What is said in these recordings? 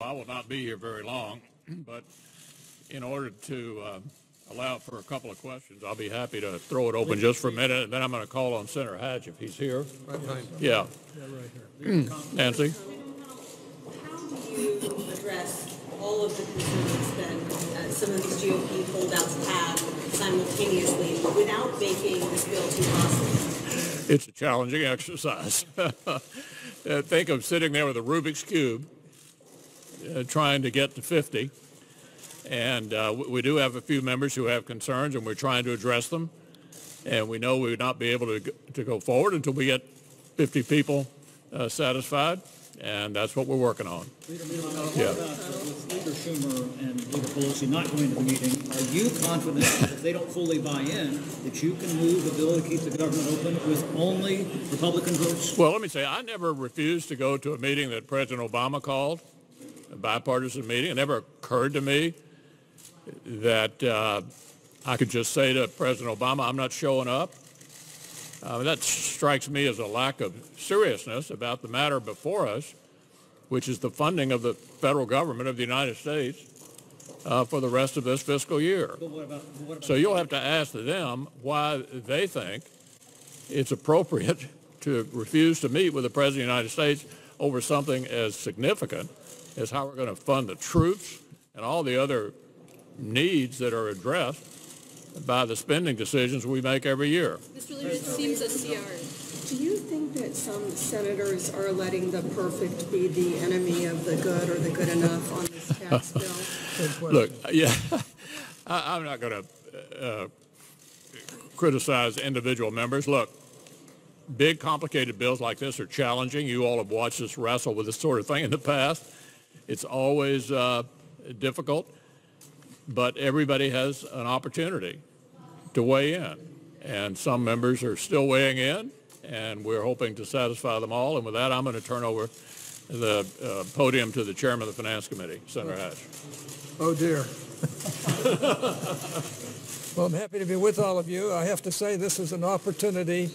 I will not be here very long, but in order to allow for a couple of questions, I'll be happy to throw it open just for a minute, and then I'm going to call on Senator Hatch if he's here. Right behind. Yeah. Right here. Nancy? How do you address all of the concerns that some of these GOP holdouts have simultaneously without making this bill too costly? It's a challenging exercise. Think of sitting there with a Rubik's Cube trying to get to 50. And we do have a few members who have concerns, and we're trying to address them. And we know we would not be able to go forward until we get 50 people satisfied, and that's what we're working on. Leader, what about with Leader Schumer and Leader Pelosi not going to the meeting? Are you confident that if they don't fully buy in, that you can move the bill to keep the government open with only Republican votes? Well, let me say, I never refused to go to a meeting that President Obama called, a bipartisan meeting. It never occurred to me that I could just say to President Obama, I'm not showing up. That strikes me as a lack of seriousness about the matter before us, which is the funding of the federal government of the United States for the rest of this fiscal year. But what about So you'll have to ask them why they think it's appropriate to refuse to meet with the President of the United States over something as significant as how we're going to fund the troops and all the other needs that are addressed by the spending decisions we make every year. Mr. Leader, it seems a CR. Do you think that some senators are letting the perfect be the enemy of the good or the good enough on this tax bill? Look, yeah, I'm not going to criticize individual members. Look, big, complicated bills like this are challenging. You all have watched us wrestle with this sort of thing in the past. It's always difficult, but everybody has an opportunity to weigh in. And some members are still weighing in, and we're hoping to satisfy them all. And with that, I'm going to turn over the podium to the chairman of the Finance Committee, Senator Hatch. Oh, dear. Well, I'm happy to be with all of you. I have to say this is an opportunity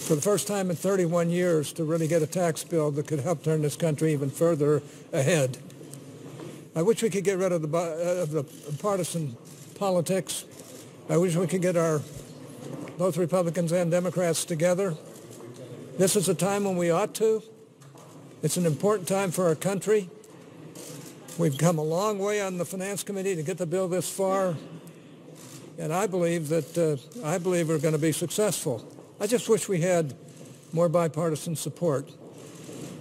for the first time in 31 years to really get a tax bill that could help turn this country even further ahead. I wish we could get rid of the partisan politics. I wish we could get both Republicans and Democrats together. This is a time when we ought to. It's an important time for our country. We've come a long way on the Finance Committee to get the bill this far, and I believe we're going to be successful. I just wish we had more bipartisan support.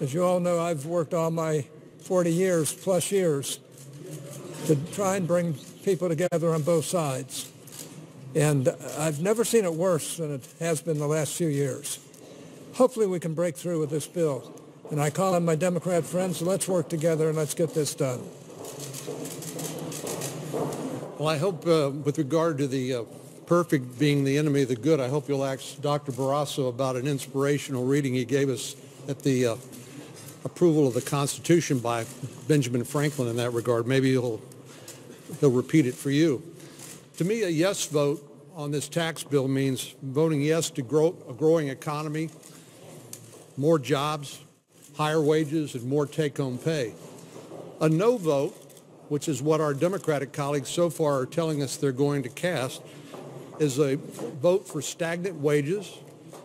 As you all know, I've worked all my 40 years plus years to try and bring people together on both sides. And I've never seen it worse than it has been the last few years. Hopefully we can break through with this bill. And I call on my Democrat friends, let's work together and let's get this done. Well, I hope with regard to the perfect being the enemy of the good, I hope you'll ask Dr. Barrasso about an inspirational reading he gave us at the approval of the Constitution by Benjamin Franklin in that regard. Maybe he'll repeat it for you. To me, a yes vote on this tax bill means voting yes to a growing economy, more jobs, higher wages, and more take-home pay. A no vote, which is what our Democratic colleagues so far are telling us they're going to cast, is a vote for stagnant wages,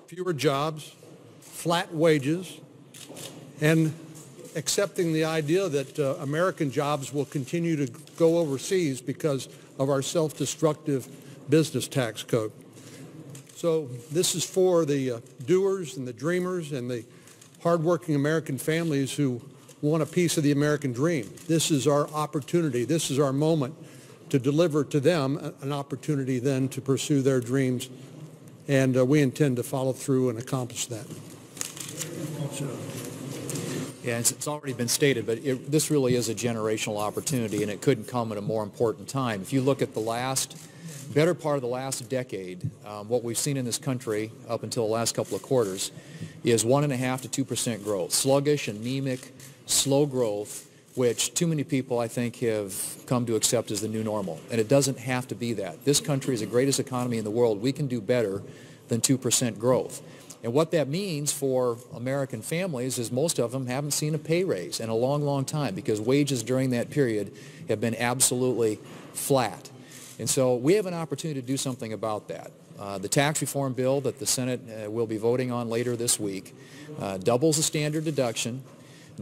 fewer jobs, flat wages, and accepting the idea that American jobs will continue to go overseas because of our self-destructive business tax code. So this is for the doers and the dreamers and the hardworking American families who want a piece of the American dream. This is our opportunity. This is our moment to deliver to them an opportunity then to pursue their dreams, and we intend to follow through and accomplish that. Yeah, it's already been stated, but this really is a generational opportunity, and it couldn't come at a more important time. If you look at the better part of the last decade, what we've seen in this country up until the last couple of quarters is 1.5% to 2% growth. Sluggish, anemic, slow growth, which too many people, I think, have come to accept as the new normal. And it doesn't have to be that. This country is the greatest economy in the world. We can do better than 2% growth. And what that means for American families is most of them haven't seen a pay raise in a long, long time because wages during that period have been absolutely flat. And so we have an opportunity to do something about that. The tax reform bill that the Senate will be voting on later this week doubles the standard deduction,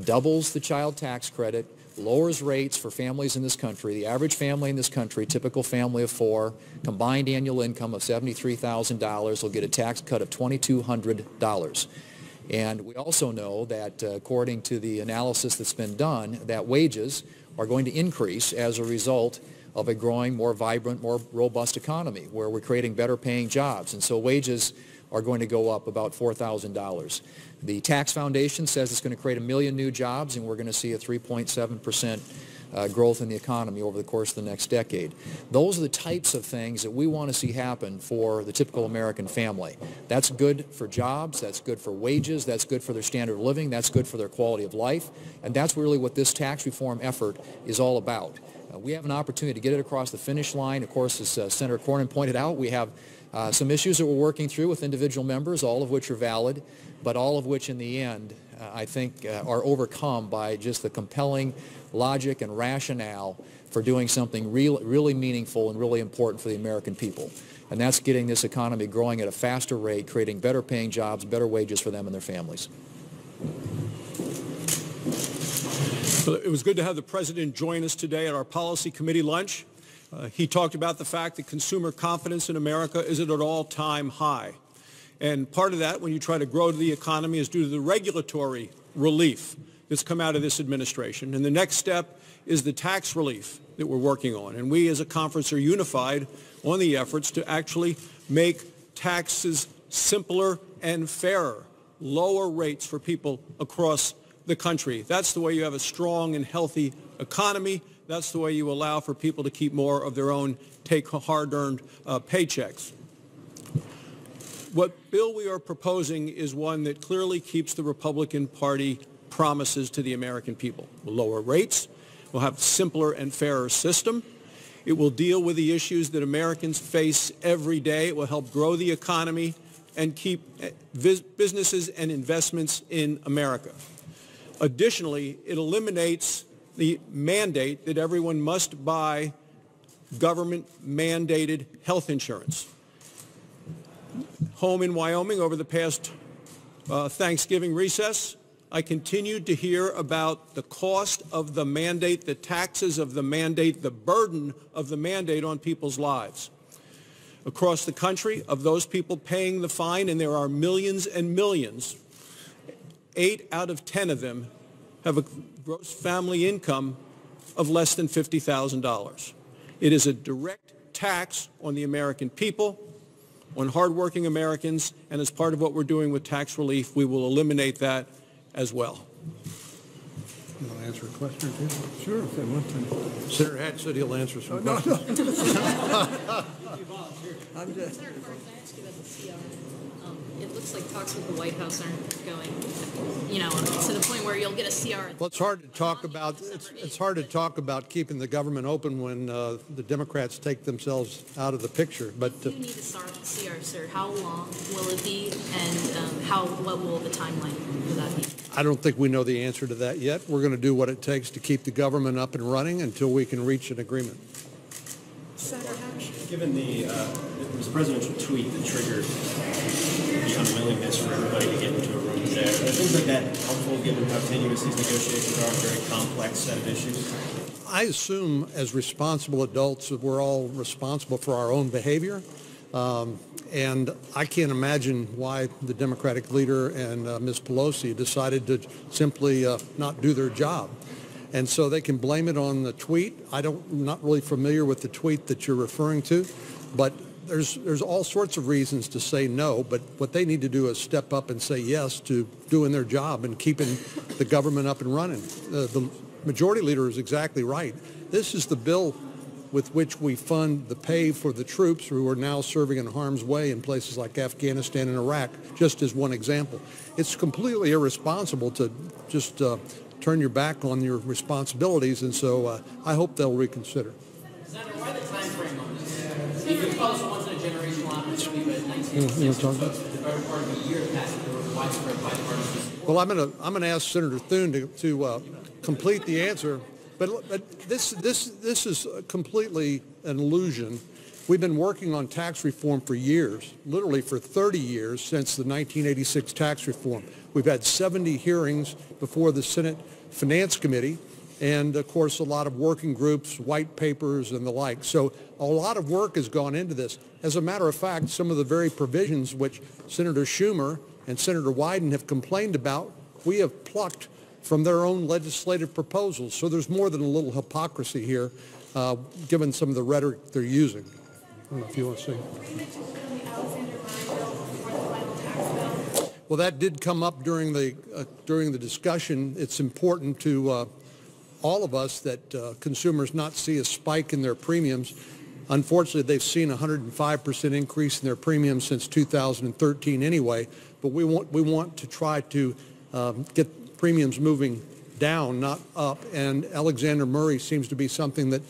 doubles the child tax credit, lowers rates for families in this country. The average family in this country, typical family of four, combined annual income of $73,000 will get a tax cut of $2,200. And we also know that according to the analysis that's been done, that wages are going to increase as a result of a growing, more vibrant, more robust economy where we're creating better paying jobs. And so wages are going to go up about $4,000. The Tax Foundation says it's going to create 1 million new jobs, and we're going to see a 3.7% growth in the economy over the course of the next decade. Those are the types of things that we want to see happen for the typical American family. That's good for jobs, that's good for wages, that's good for their standard of living, that's good for their quality of life, and that's really what this tax reform effort is all about. We have an opportunity to get it across the finish line. Of course, as Senator Cornyn pointed out, we have some issues that we're working through with individual members, all of which are valid, but all of which in the end, I think, are overcome by just the compelling logic and rationale for doing something really meaningful and really important for the American people. And that's getting this economy growing at a faster rate, creating better paying jobs, better wages for them and their families. Well, it was good to have the President join us today at our Policy Committee lunch. He talked about the fact that consumer confidence in America is at an all-time high. And part of that, when you try to grow the economy, is due to the regulatory relief that's come out of this administration. And the next step is the tax relief that we're working on. And we as a conference are unified on the efforts to actually make taxes simpler and fairer, lower rates for people across the country. That's the way you have a strong and healthy economy. That's the way you allow for people to keep more of their own hard-earned paychecks. What bill we are proposing is one that clearly keeps the Republican Party promises to the American people. We'll lower rates. We'll have a simpler and fairer system. It will deal with the issues that Americans face every day. It will help grow the economy and keep businesses and investments in America. Additionally, it eliminates the mandate that everyone must buy government-mandated health insurance. Home in Wyoming over the past Thanksgiving recess, I continued to hear about the cost of the mandate, the taxes of the mandate, the burden of the mandate on people's lives. Across the country, of those people paying the fine, and there are millions and millions, 8 out of 10 of them have a gross family income of less than $50,000. It is a direct tax on the American people, on hardworking Americans, and as part of what we're doing with tax relief, we will eliminate that as well. You want to answer a question or two? Sure, if they want to. Senator Hatch said he'll answer some No, questions. I'm just, Senator Carter, can I ask you about the CR? It looks like talks with the White House aren't going, to the point where you'll get a CR. Well, it's hard to talk about. It's hard to talk about keeping the government open when the Democrats take themselves out of the picture. But You need to start the CR, sir. How long will it be, and what will the timeline for that be? I don't think we know the answer to that yet. We're going to do what it takes to keep the government up and running until we can reach an agreement. Senator Hatch. Given it was a presidential tweet that triggered the unwillingness for everybody to get into a room today. Are things like that helpful given how tenuous these negotiations are, a very complex set of issues? I assume as responsible adults that we're all responsible for our own behavior. And I can't imagine why the Democratic leader and Ms. Pelosi decided to simply not do their job. And so they can blame it on the tweet. I'm not really familiar with the tweet that you're referring to, but there's all sorts of reasons to say no, but what they need to do is step up and say yes to doing their job and keeping the government up and running. The majority leader is exactly right. This is the bill with which we fund the pay for the troops who are now serving in harm's way in places like Afghanistan and Iraq, just as one example. It's completely irresponsible to just turn your back on your responsibilities, and so I hope they'll reconsider. Senator, why the time frame on this? You could tell us once in a generational opportunity, but 19 You want to talk about it? better part of a year past there was widespread bipartisan support. Well, I'm gonna ask Senator Thune to complete the answer, but this is completely an illusion. We've been working on tax reform for years, literally for 30 years since the 1986 tax reform. We've had 70 hearings before the Senate Finance Committee, and of course a lot of working groups, white papers, and the like. So a lot of work has gone into this. As a matter of fact, some of the very provisions which Senator Schumer and Senator Wyden have complained about, we have plucked from their own legislative proposals. So there's more than a little hypocrisy here, given some of the rhetoric they're using. I don't know if you want to say. Well, that did come up during the discussion. It's important to all of us that consumers not see a spike in their premiums. Unfortunately, they've seen a 105% increase in their premiums since 2013 anyway. But we want to try to get premiums moving down, not up. And Alexander Murray seems to be something that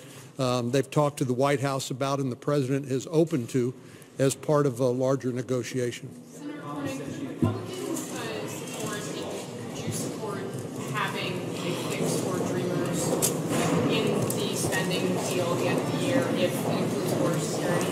they've talked to the White House about, and the president is open to as part of a larger negotiation. Senator Corning, Republicans support, and do you support having a fix for Dreamers in the spending deal at the end of the year if it includes border security?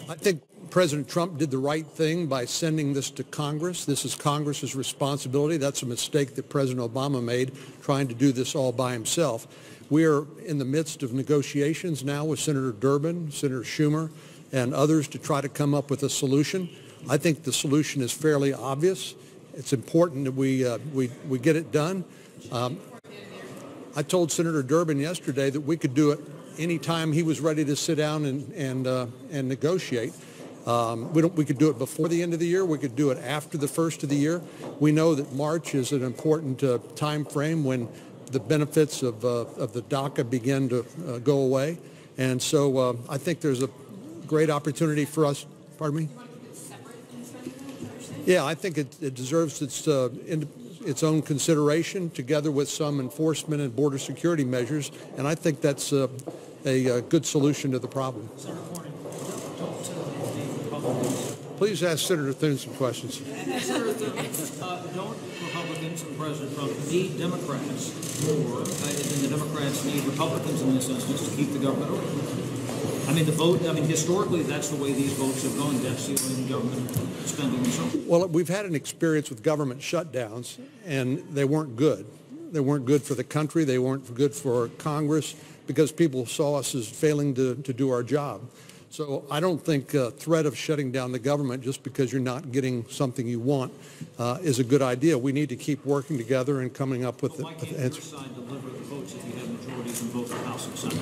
I think President Trump did the right thing by sending this to Congress. This is Congress's responsibility. That's a mistake that President Obama made, trying to do this all by himself. We are in the midst of negotiations now with Senator Durbin, Senator Schumer, and others to try to come up with a solution. I think the solution is fairly obvious. It's important that we get it done. I told Senator Durbin yesterday that we could do it any time he was ready to sit down and negotiate. We could do it before the end of the year. We could do it after the first of the year. We know that March is an important time frame when the benefits of the DACA begin to go away. And so I think there's a great opportunity for us. Pardon me? Yeah, I think it deserves its own consideration together with some enforcement and border security measures. And I think that's a good solution to the problem. Senator Corning, don't Republicans. Please ask Senator Thune some questions. Senator Thune, don't Republicans and President Trump need Democrats more than the Democrats need Republicans in this instance to keep the government open? I mean, historically, that's the way these votes have gone, debt ceiling, government spending, and so on. Well, we've had an experience with government shutdowns, and they weren't good. They weren't good for the country. They weren't good for Congress because people saw us as failing to do our job. So I don't think a threat of shutting down the government just because you're not getting something you want is a good idea. We need to keep working together and coming up with the answer. Why can't your side deliver the votes if you have majorities in both the House and Senate?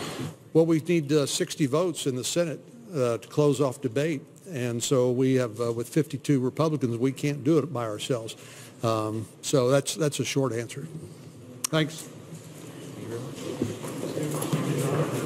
Well, we need 60 votes in the Senate to close off debate. And so we have, with 52 Republicans, we can't do it by ourselves. So that's a short answer. Thanks. Thank you very much.